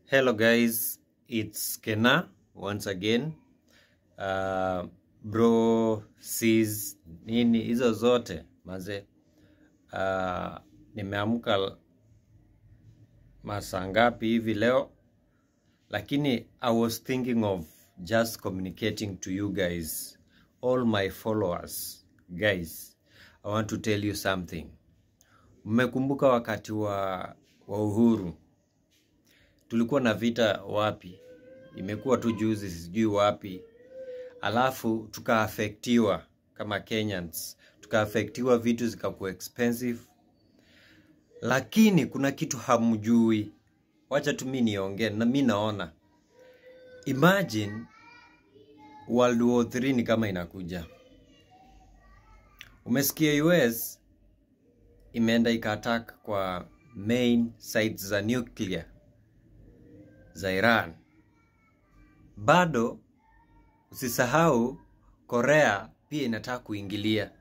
Hello guys, it's Kena once again. Bro, sis, nini hizo zote maze. Nimeamka masaa ngapi hivi leo, lakini I was thinking of just communicating to you guys, all my followers. Guys, I want to tell you something. Mmekumbuka wakati wa uhuru tulikuwa na vita wapi? Imekuwa tu juzi sijui wapi. Alafu tukaafektiwa kama Kenyans. Tukaafektiwa, vitu zikakuwa expensive. Lakini kuna kitu hamjui. Wacha tu mimi niongee na mimi naona. Imagine World War 3 ni kama inakuja. Umesikia US imeenda ika-attack kwa main sites za nuclear za Iran. Bado usisahau Korea pia inataka kuingilia.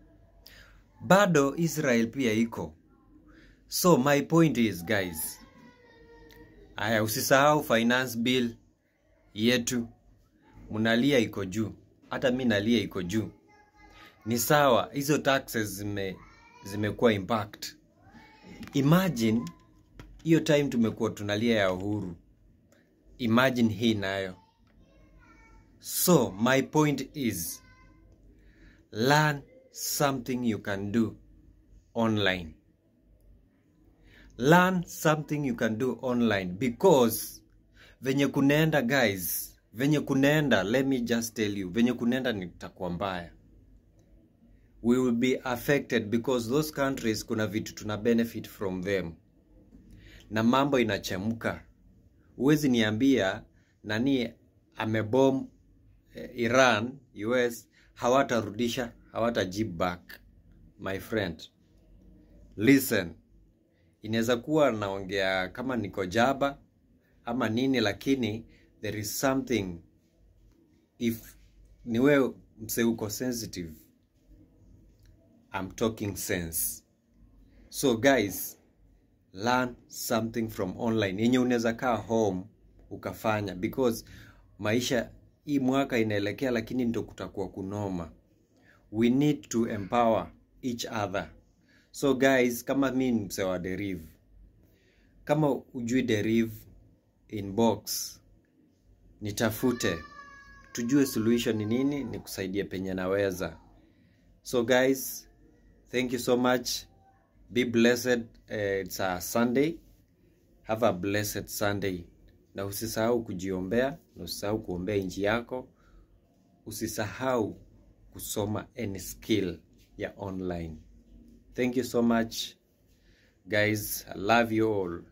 Bado Israel pia iko. So my point is guys, usisahau finance bill yetu. Munalia iko juu. Hata mimi nalia iko juu. Ni sawa, hizo taxes zimekuwa impact. Imagine hiyo time tumekuwa tunalia ya uhuru. Imagine hii nayo. So my point is, learn something you can do online. Learn something you can do online, because venye kunaenda guys, venye kunaenda, let me just tell you, venye kunaenda nitakuwa mbaya. We will be affected because those countries kuna vitu tuna benefit from them. Na mambo inachemuka. Uwezi niambia nani amebom Iran, US, hawatarudisha, hawatajibu back. My friend, listen. Inaweza kuwa naongea kama niko jaba ama nini, lakini there is something. If niwe mse uko sensitive, I'm talking sense. So guys, learn something from online. Yenye unaweza kaa home ukafanya, because maisha hii mwaka inaelekea, lakini ndio kutakuwa kunoma. We need to empower each other. So guys, kama mimi mse wa derive, kama ujui derive inbox, nitafute tujue solution ni nini, nikusaidie penye naweza. So guys, thank you so much. Be blessed. It's a Sunday. Have a blessed Sunday. Na usisahau kujiombea, na usisahau kuombea nchi yako. Usisahau kusoma any skill ya online. Thank you so much. Guys, I love you all.